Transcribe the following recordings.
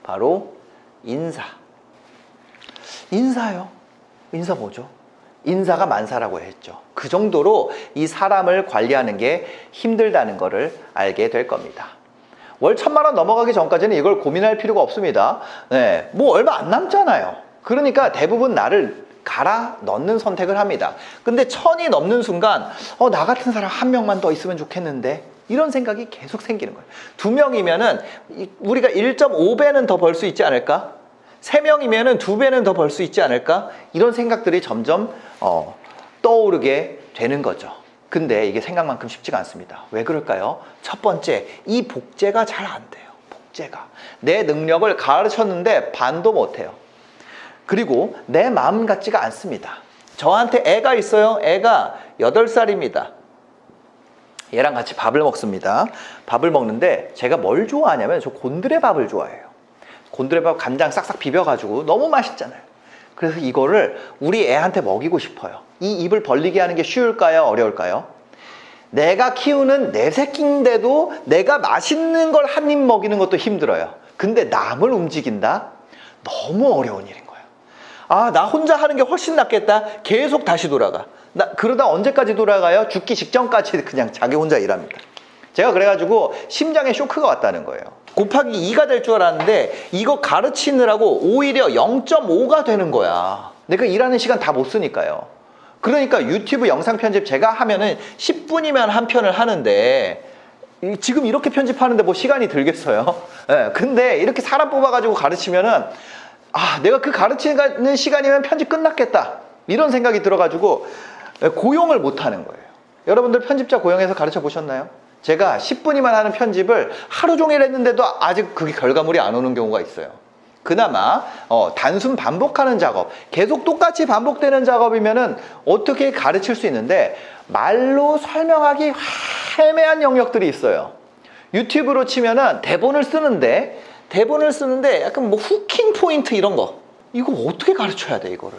바로 인사. 인사요. 인사 뭐죠? 인사가 만사라고 했죠. 그 정도로 이 사람을 관리하는 게 힘들다는 것을 알게 될 겁니다. 월 1000만 원 넘어가기 전까지는 이걸 고민할 필요가 없습니다. 네, 뭐 얼마 안 남잖아요. 그러니까 대부분 나를 갈아 넣는 선택을 합니다. 근데 1000이 넘는 순간 나 같은 사람 한 명만 더 있으면 좋겠는데, 이런 생각이 계속 생기는 거예요. 2명이면은 우리가 1.5배는 더 벌 수 있지 않을까? 3명이면은 2배는 더 벌 수 있지 않을까? 이런 생각들이 점점 떠오르게 되는 거죠. 근데 이게 생각만큼 쉽지가 않습니다. 왜 그럴까요? 첫 번째, 이 복제가 잘 안 돼요. 복제가. 내 능력을 가르쳤는데 반도 못해요. 그리고 내 마음 같지가 않습니다. 저한테 애가 있어요. 애가 8살입니다. 얘랑 같이 밥을 먹습니다. 밥을 먹는데 제가 뭘 좋아하냐면 저 곤드레 밥을 좋아해요. 곤드레 밥 간장 싹싹 비벼가지고 너무 맛있잖아요. 그래서 이거를 우리 애한테 먹이고 싶어요. 이 입을 벌리게 하는 게 쉬울까요? 어려울까요? 내가 키우는 내 새끼인데도 내가 맛있는 걸 한 입 먹이는 것도 힘들어요. 근데 남을 움직인다? 너무 어려운 일인 거예요. 아, 나 혼자 하는 게 훨씬 낫겠다. 계속 다시 돌아가. 그러다 언제까지 돌아가요? 죽기 직전까지 그냥 자기 혼자 일합니다. 제가 그래가지고 심장에 쇼크가 왔다는 거예요. 곱하기 2가 될 줄 알았는데 이거 가르치느라고 오히려 0.5가 되는 거야. 내가 일하는 시간 다 못 쓰니까요. 그러니까 유튜브 영상 편집 제가 하면은 10분이면 한 편을 하는데 지금 이렇게 편집하는데 뭐 시간이 들겠어요? 네, 근데 이렇게 사람 뽑아가지고 가르치면은 내가 그 가르치는 시간이면 편집 끝났겠다, 이런 생각이 들어가지고 고용을 못 하는 거예요. 여러분들 편집자 고용해서 가르쳐 보셨나요? 제가 10분이만 하는 편집을 하루 종일 했는데도 아직 그게 결과물이 안 오는 경우가 있어요. 그나마 단순 반복하는 작업, 계속 똑같이 반복되는 작업이면은 어떻게 가르칠 수 있는데, 말로 설명하기 애매한 영역들이 있어요. 유튜브로 치면은 대본을 쓰는데 약간 뭐 후킹 포인트 이런 거, 이거 어떻게 가르쳐야 돼 이거를.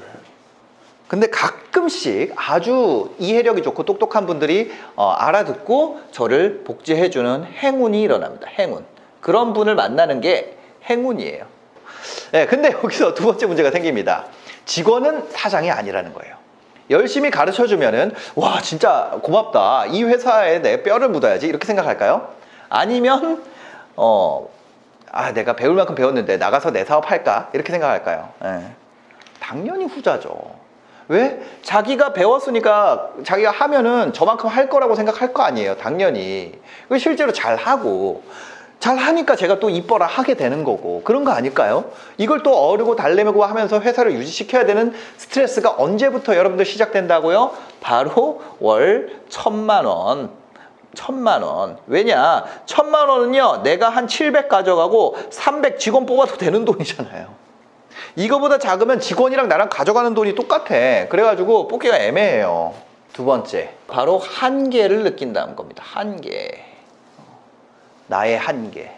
근데 가끔씩 아주 이해력이 좋고 똑똑한 분들이 알아듣고 저를 복제해주는 행운이 일어납니다. 행운. 그런 분을 만나는 게 행운이에요. 네, 근데 여기서 두 번째 문제가 생깁니다. 직원은 사장이 아니라는 거예요. 열심히 가르쳐주면은 와, 진짜 고맙다, 이 회사에 내 뼈를 묻어야지, 이렇게 생각할까요? 아니면 내가 배울 만큼 배웠는데 나가서 내 사업 할까, 이렇게 생각할까요? 네. 당연히 후자죠. 왜? 자기가 배웠으니까 자기가 하면은 저만큼 할 거라고 생각할 거 아니에요. 당연히. 실제로 잘하고, 잘하니까 제가 또 이뻐라 하게 되는 거고, 그런 거 아닐까요? 이걸 또 어르고 달래매고 하면서 회사를 유지시켜야 되는 스트레스가 언제부터 여러분들 시작된다고요? 바로 월 1000만 원. 1000만 원. 왜냐? 1000만 원은요, 내가 한 700 가져가고 300 직원 뽑아도 되는 돈이잖아요. 이거보다 작으면 직원이랑 나랑 가져가는 돈이 똑같아. 그래가지고 뽑기가 애매해요. 두 번째, 바로 한계를 느낀다는 겁니다. 한계. 나의 한계.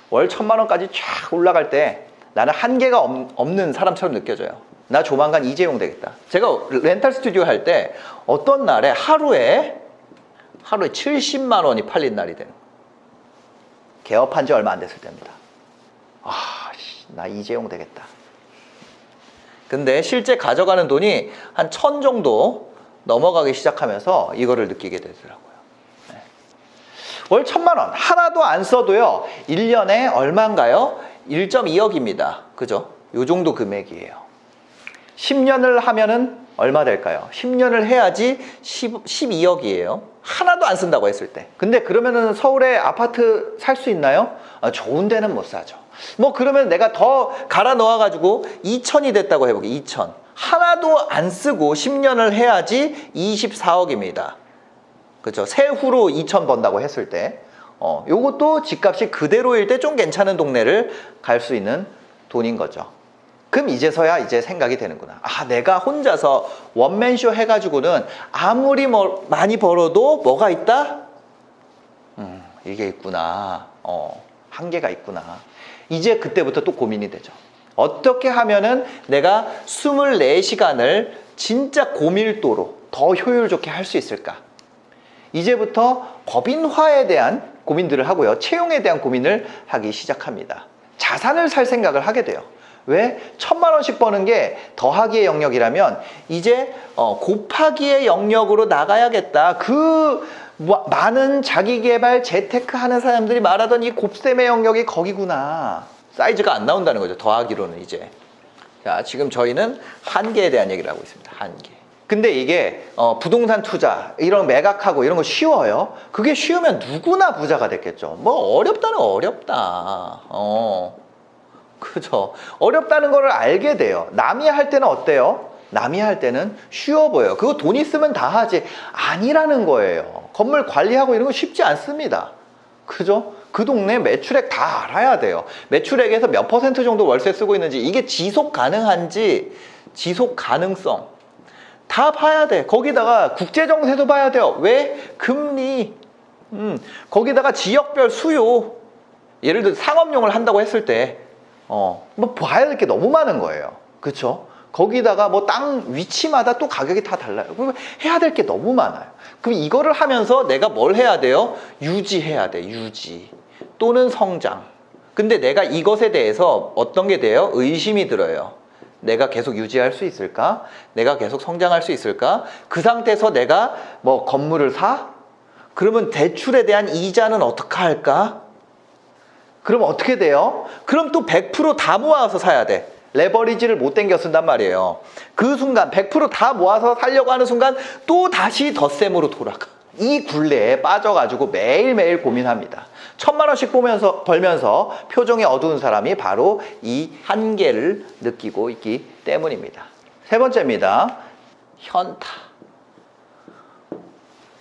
월 1000만 원까지 쫙 올라갈 때 나는 한계가 없는 사람처럼 느껴져요. 나 조만간 이재용 되겠다. 제가 렌탈 스튜디오 할 때 어떤 날에 하루에 70만 원이 팔린 날이 되는 거예요. 개업한 지 얼마 안 됐을 때입니다. 나 이재용 되겠다. 근데 실제 가져가는 돈이 한 1000 정도 넘어가기 시작하면서 이거를 느끼게 되더라고요. 네. 월 1000만 원 하나도 안 써도요, 1년에 얼마인가요? 1.2억입니다. 그죠? 요 정도 금액이에요. 10년을 하면은 얼마 될까요? 10년을 해야지 12억이에요. 하나도 안 쓴다고 했을 때. 근데 그러면은 서울에 아파트 살 수 있나요? 좋은 데는 못 사죠. 그러면 내가 더 갈아 넣어가지고 2000이 됐다고 해보게. 2000. 하나도 안 쓰고 10년을 해야지 24억입니다. 그렇죠? 세후로 2000 번다고 했을 때. 요것도 집값이 그대로일 때 좀 괜찮은 동네를 갈 수 있는 돈인 거죠. 그럼 이제서야 이제 생각이 되는구나. 내가 혼자서 원맨쇼 해가지고는 아무리 많이 벌어도 뭐가 있다? 이게 있구나. 한계가 있구나. 이제 그때부터 또 고민이 되죠. 어떻게 하면은 내가 24시간을 진짜 고밀도로 더 효율 좋게 할 수 있을까? 이제부터 법인화에 대한 고민들을 하고요. 채용에 대한 고민을 하기 시작합니다. 자산을 살 생각을 하게 돼요. 왜? 1,000만 원씩 버는 게 더하기의 영역이라면 이제 곱하기의 영역으로 나가야겠다. 많은 자기개발 재테크 하는 사람들이 말하던 이 곱셈의 영역이 거기구나. 사이즈가 안 나온다는 거죠. 더하기로는 이제. 자, 지금 저희는 한계에 대한 얘기를 하고 있습니다. 한계. 근데 이게 부동산 투자, 이런 매각하고 이런 거 쉬워요? 그게 쉬우면 누구나 부자가 됐겠죠. 뭐 어렵다는 어렵다. 그죠? 어렵다는 걸 알게 돼요. 남이 할 때는 어때요? 남이 할 때는 쉬워 보여요. 그거 돈 있으면 다 하지. 아니라는 거예요. 건물 관리하고 이런 거 쉽지 않습니다. 그죠? 그 동네 매출액 다 알아야 돼요. 매출액에서 몇 % 정도 월세 쓰고 있는지, 이게 지속 가능한지, 지속 가능성 다 봐야 돼. 거기다가 국제정세도 봐야 돼요. 왜? 금리. 거기다가 지역별 수요. 예를 들어 상업용을 한다고 했을 때 뭐 봐야 될 게 너무 많은 거예요. 그렇죠? 거기다가 뭐 땅 위치마다 또 가격이 다 달라요. 그러면 해야 될 게 너무 많아요. 그럼 이거를 하면서 내가 뭘 해야 돼요? 유지해야 돼. 유지 또는 성장. 근데 내가 이것에 대해서 어떤 게 돼요? 의심이 들어요. 내가 계속 유지할 수 있을까? 내가 계속 성장할 수 있을까? 그 상태에서 내가 뭐 건물을 사? 그러면 대출에 대한 이자는 어떻게 할까? 그럼 어떻게 돼요? 그럼 또 100% 모아서 사야 돼. 레버리지를 못 땡겨 쓴단 말이에요. 그 순간 100% 모아서 살려고 하는 순간 또 다시 덧셈으로 돌아가. 이 굴레에 빠져가지고 매일매일 고민합니다. 1,000만 원씩 벌면서 표정이 어두운 사람이 바로 이 한계를 느끼고 있기 때문입니다. 세 번째입니다. 현타.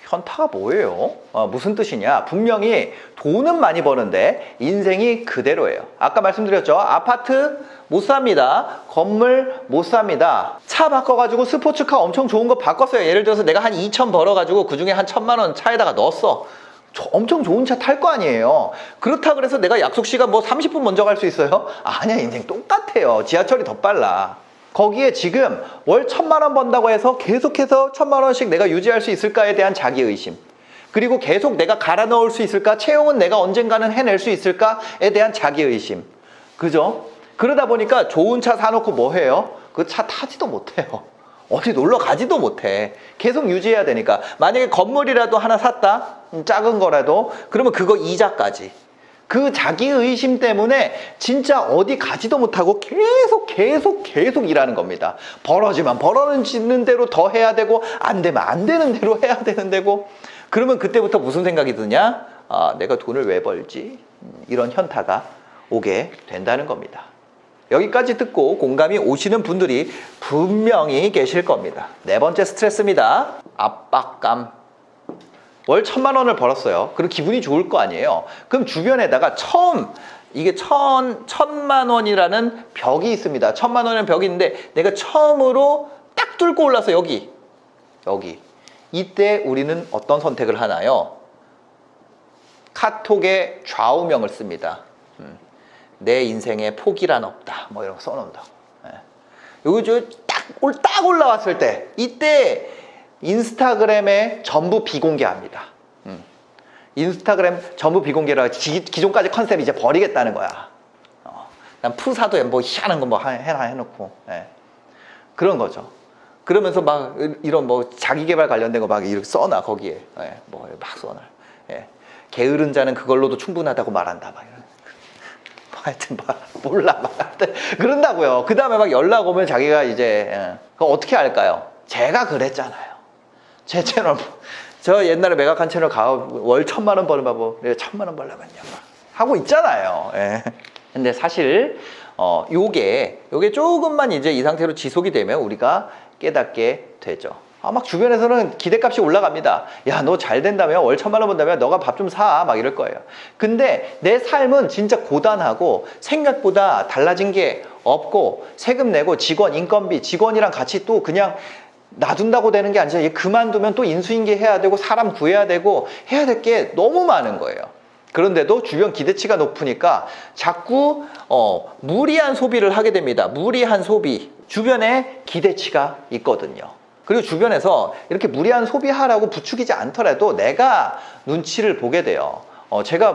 현타가 뭐예요? 무슨 뜻이냐? 분명히 돈은 많이 버는데 인생이 그대로예요. 아까 말씀드렸죠? 아파트 못 삽니다. 건물 못 삽니다. 차 바꿔가지고 스포츠카 엄청 좋은 거 바꿨어요. 예를 들어서 내가 한 2천 벌어가지고 그 중에 한 1,000만 원 차에다가 넣었어. 엄청 좋은 차 탈 거 아니에요. 그렇다 그래서 내가 약속 시간 뭐 30분 먼저 갈 수 있어요? 아니야, 인생 똑같아요. 지하철이 더 빨라. 거기에 지금 월 1,000만 원 번다고 해서 계속해서 1,000만 원씩 내가 유지할 수 있을까에 대한 자기의심, 그리고 계속 내가 갈아 넣을 수 있을까, 채용은 내가 언젠가는 해낼 수 있을까에 대한 자기의심. 그죠? 그러다 보니까 좋은 차 사놓고 뭐 해요? 그 차 타지도 못해요. 어디 놀러 가지도 못해. 계속 유지해야 되니까. 만약에 건물이라도 하나 샀다, 작은 거라도, 그러면 그거 이자까지. 그 자기의심 때문에 진짜 어디 가지도 못하고 계속 일하는 겁니다. 벌어지면 벌어지는 대로 더 해야 되고, 안 되면 안 되는 대로 해야 되는 데고. 그러면 그때부터 무슨 생각이 드냐? 아, 내가 돈을 왜 벌지? 이런 현타가 오게 된다는 겁니다. 여기까지 듣고 공감이 오시는 분들이 분명히 계실 겁니다. 네 번째 스트레스입니다. 압박감. 월 1,000만 원을 벌었어요. 그럼 기분이 좋을 거 아니에요. 그럼 주변에다가 이게 1,000만 원이라는 벽이 있습니다. 1,000만 원이라는 벽이 있는데 내가 처음으로 딱 뚫고 올라서 여기. 이때 우리는 어떤 선택을 하나요? 카톡에 좌우명을 씁니다. 내 인생에 포기란 없다. 뭐 이런 거 써놓는다고. 여기 딱 올라왔을 때, 이때 인스타그램에 전부 비공개합니다. 인스타그램 전부 비공개라 기존까지 컨셉 이제 버리겠다는 거야. 난 푸사도 뭐 희한한 거 뭐 해놓고. 그런 거죠. 그러면서 막 이런 뭐 자기개발 관련된 거 막 이렇게 써놔, 거기에. 뭐 막 써놔. 게으른 자는 그걸로도 충분하다고 말한다. 막 이런. 하여튼 몰라. 그런다고요. 그 다음에 막 연락 오면 자기가 이제, 그거 어떻게 할까요? 제가 그랬잖아요. 제 채널, 저 옛날에 매각한 채널 월 1,000만 원 버는 바보, 내가 1,000만 원 벌려고 했냐, 하고 있잖아요. 근데 사실, 요게 조금만 이제 이 상태로 지속이 되면 우리가 깨닫게 되죠. 막 주변에서는 기대값이 올라갑니다. 야, 너 잘 된다며? 월 1,000만 원 번다며? 너가 밥 좀 사. 막 이럴 거예요. 근데 내 삶은 진짜 고단하고 생각보다 달라진 게 없고, 세금 내고 인건비, 직원이랑 같이 또 그냥 놔둔다고 되는 게 아니라 얘 그만두면 또 인수인계 해야 되고 사람 구해야 되고 해야 될 게 너무 많은 거예요. 그런데도 주변 기대치가 높으니까 자꾸 무리한 소비를 하게 됩니다. 무리한 소비. 주변에 기대치가 있거든요. 그리고 주변에서 이렇게 무리한 소비하라고 부추기지 않더라도 내가 눈치를 보게 돼요. 제가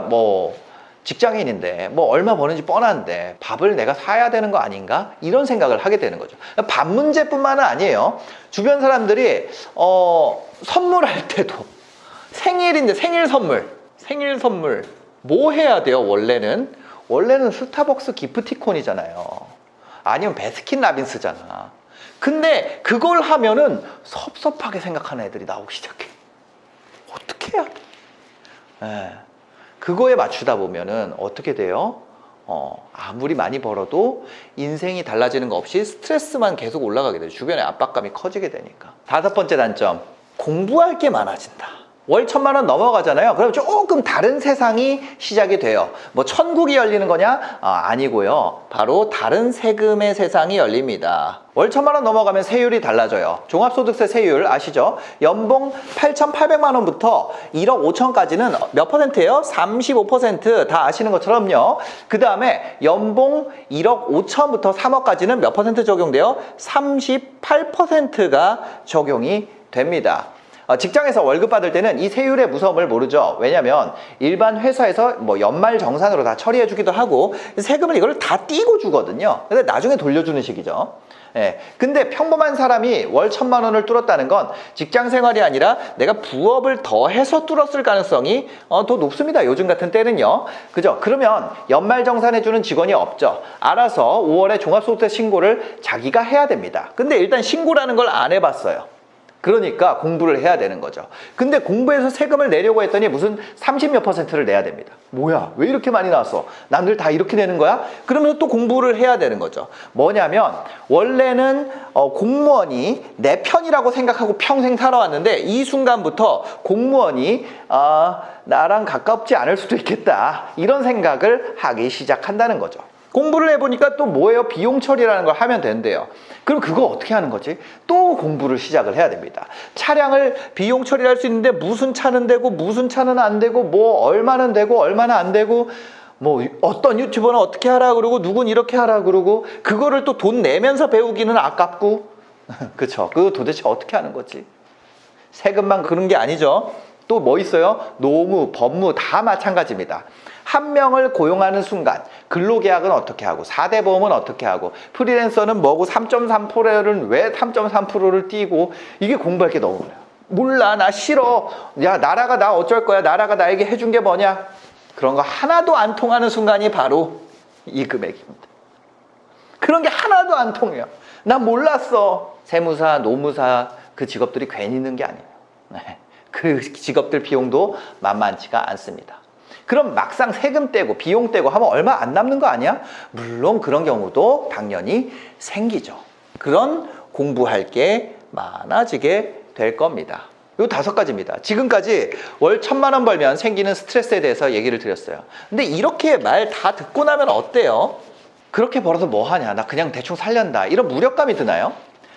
직장인인데 뭐 얼마 버는지 뻔한데 밥을 내가 사야 되는 거 아닌가? 이런 생각을 하게 되는 거죠. 밥 문제뿐만은 아니에요. 주변 사람들이 선물할 때도 생일인데 생일 선물 뭐 해야 돼요? 원래는 스타벅스 기프티콘이잖아요. 아니면 베스킨라빈스잖아. 근데 그걸 하면은 섭섭하게 생각하는 애들이 나오기 시작해. 어떻게 해야 돼? 예. 그거에 맞추다 보면은 어떻게 돼요? 아무리 많이 벌어도 인생이 달라지는 거 없이 스트레스만 계속 올라가게 돼요. 주변에 압박감이 커지게 되니까. 5번째 단점, 공부할 게 많아진다. 월 1,000만 원 넘어가잖아요. 그럼 조금 다른 세상이 시작이 돼요. 뭐 천국이 열리는 거냐? 아니고요. 바로 다른 세금의 세상이 열립니다. 월 1,000만 원 넘어가면 세율이 달라져요. 종합소득세 세율 아시죠? 연봉 8,800만 원부터 1억 5천까지는 몇 퍼센트예요? 35%. 다 아시는 것처럼요. 그 다음에 연봉 1억 5천부터 3억까지는 몇 퍼센트 적용돼요? 38%가 적용이 됩니다. 직장에서 월급 받을 때는 이 세율의 무서움을 모르죠. 왜냐면 일반 회사에서 뭐 연말 정산으로 다 처리해 주기도 하고 세금을 이걸 다 띄고 주거든요. 근데 나중에 돌려주는 식이죠. 예. 근데 평범한 사람이 월 1,000만 원을 뚫었다는 건 직장 생활이 아니라 내가 부업을 더 해서 뚫었을 가능성이 더 높습니다. 요즘 같은 때는요. 그죠? 그러면 연말 정산해 주는 직원이 없죠. 알아서 5월에 종합소득세 신고를 자기가 해야 됩니다. 근데 일단 신고라는 걸 안 해봤어요. 그러니까 공부를 해야 되는 거죠. 근데 공부해서 세금을 내려고 했더니 무슨 30몇 %를 내야 됩니다. 뭐야? 왜 이렇게 많이 나왔어? 남들 다 이렇게 내는 거야? 그러면 또 공부를 해야 되는 거죠. 뭐냐면 원래는 공무원이 내 편이라고 생각하고 평생 살아왔는데 이 순간부터 공무원이 나랑 가깝지 않을 수도 있겠다. 이런 생각을 하기 시작한다는 거죠. 공부를 해보니까 또 뭐예요? 비용 처리라는 걸 하면 된대요. 그럼 그거 어떻게 하는 거지? 또 공부를 시작을 해야 됩니다. 차량을 비용 처리할 수 있는데 무슨 차는 되고 무슨 차는 안 되고 뭐 얼마는 되고 얼마는 안 되고 뭐 어떤 유튜버는 어떻게 하라 그러고 누군 이렇게 하라 그러고 그거를 또 돈 내면서 배우기는 아깝고 그쵸? 그거 도대체 어떻게 하는 거지? 세금만 그런 게 아니죠. 또 뭐 있어요? 노무, 법무 다 마찬가지입니다. 한 명을 고용하는 순간 근로계약은 어떻게 하고 4대 보험은 어떻게 하고 프리랜서는 뭐고 3.3%는 왜 3.3%를 띄고 이게 공부할 게 너무 많아요. 몰라 나 싫어. 야 나라가 나 어쩔 거야. 나라가 나에게 해준 게 뭐냐. 그런 거 하나도 안 통하는 순간이 바로 이 금액입니다. 그런 게 하나도 안 통해요. 난 몰랐어. 세무사, 노무사 그 직업들이 괜히 있는 게 아니에요. 네. 그 직업들 비용도 만만치가 않습니다. 그럼 막상 세금 떼고 비용 떼고 하면 얼마 안 남는 거 아니야? 물론 그런 경우도 당연히 생기죠. 그런 공부할 게 많아지게 될 겁니다. 요 5가지입니다. 지금까지 월 1,000만 원 벌면 생기는 스트레스에 대해서 얘기를 드렸어요. 근데 이렇게 말 다 듣고 나면 어때요? 그렇게 벌어서 뭐 하냐? 나 그냥 대충 살련다. 이런 무력감이 드나요?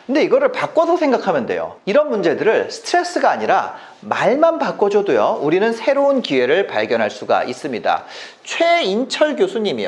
근데 이거를 바꿔서 생각하면 돼요. 이런 문제들을 스트레스가 아니라 말만 바꿔줘도요, 우리는 새로운 기회를 발견할 수가 있습니다. 최인철 교수님이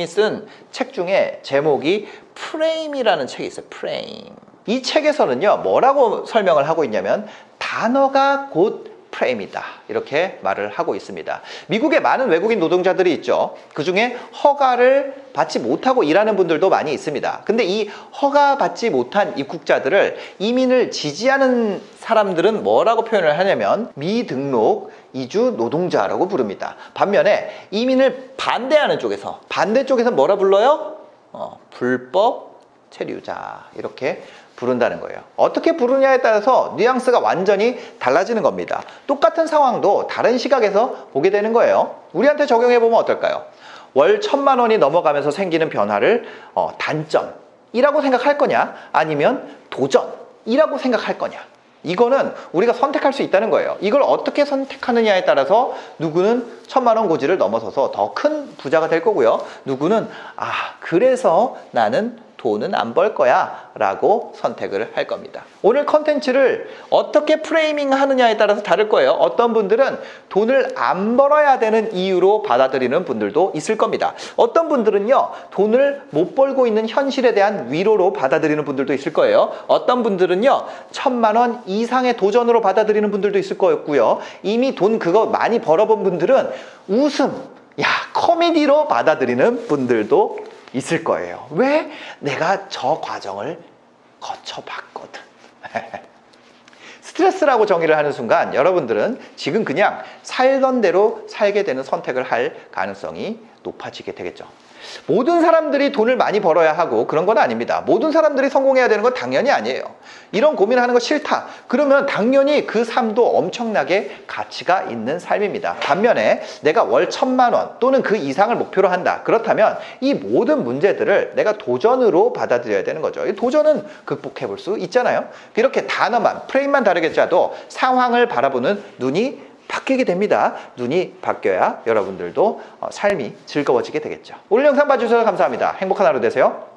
쓴 책 중에 제목이 프레임이라는 책이 있어요. 프레임. 이 책에서는요, 뭐라고 설명을 하고 있냐면 단어가 곧 프레임이다. 이렇게 말을 하고 있습니다. 미국에 많은 외국인 노동자들이 있죠. 그중에 허가를 받지 못하고 일하는 분들도 많이 있습니다. 근데 이 허가 받지 못한 입국자들을 이민을 지지하는 사람들은 뭐라고 표현을 하냐면 미등록 이주 노동자라고 부릅니다. 반면에 이민을 반대하는 쪽에서 반대 쪽에서 뭐라 불러요? 불법 체류자 이렇게 부른다는 거예요. 어떻게 부르냐에 따라서 뉘앙스가 완전히 달라지는 겁니다. 똑같은 상황도 다른 시각에서 보게 되는 거예요. 우리한테 적용해보면 어떨까요? 월 1,000만 원이 넘어가면서 생기는 변화를 단점이라고 생각할 거냐 아니면 도전이라고 생각할 거냐, 이거는 우리가 선택할 수 있다는 거예요. 이걸 어떻게 선택하느냐에 따라서 누구는 1,000만 원 고지를 넘어서서 더 큰 부자가 될 거고요. 누구는 그래서 나는 돈은 안 벌 거야 라고 선택을 할 겁니다. 오늘 컨텐츠를 어떻게 프레이밍 하느냐에 따라서 다를 거예요. 어떤 분들은 돈을 안 벌어야 되는 이유로 받아들이는 분들도 있을 겁니다. 어떤 분들은요, 돈을 못 벌고 있는 현실에 대한 위로로 받아들이는 분들도 있을 거예요. 어떤 분들은요, 1,000만 원 이상의 도전으로 받아들이는 분들도 있을 거였고요. 이미 돈 그거 많이 벌어본 분들은 웃음, 코미디로 받아들이는 분들도 있을 거예요. 왜? 내가 저 과정을 거쳐봤거든. 스트레스라고 정의를 하는 순간 여러분들은 지금 그냥 살던 대로 살게 되는 선택을 할 가능성이 높아지게 되겠죠. 모든 사람들이 돈을 많이 벌어야 하고 그런 건 아닙니다. 모든 사람들이 성공해야 되는 건 당연히 아니에요. 이런 고민하는 거 싫다. 그러면 당연히 그 삶도 엄청나게 가치가 있는 삶입니다. 반면에 내가 월 1,000만 원 또는 그 이상을 목표로 한다. 그렇다면 이 모든 문제들을 내가 도전으로 받아들여야 되는 거죠. 이 도전은 극복해 볼 수 있잖아요. 이렇게 단어만, 프레임만 다르게 짜도 상황을 바라보는 눈이 바뀌게 됩니다. 눈이 바뀌어야 여러분들도 삶이 즐거워지게 되겠죠. 오늘 영상 봐주셔서 감사합니다. 행복한 하루 되세요.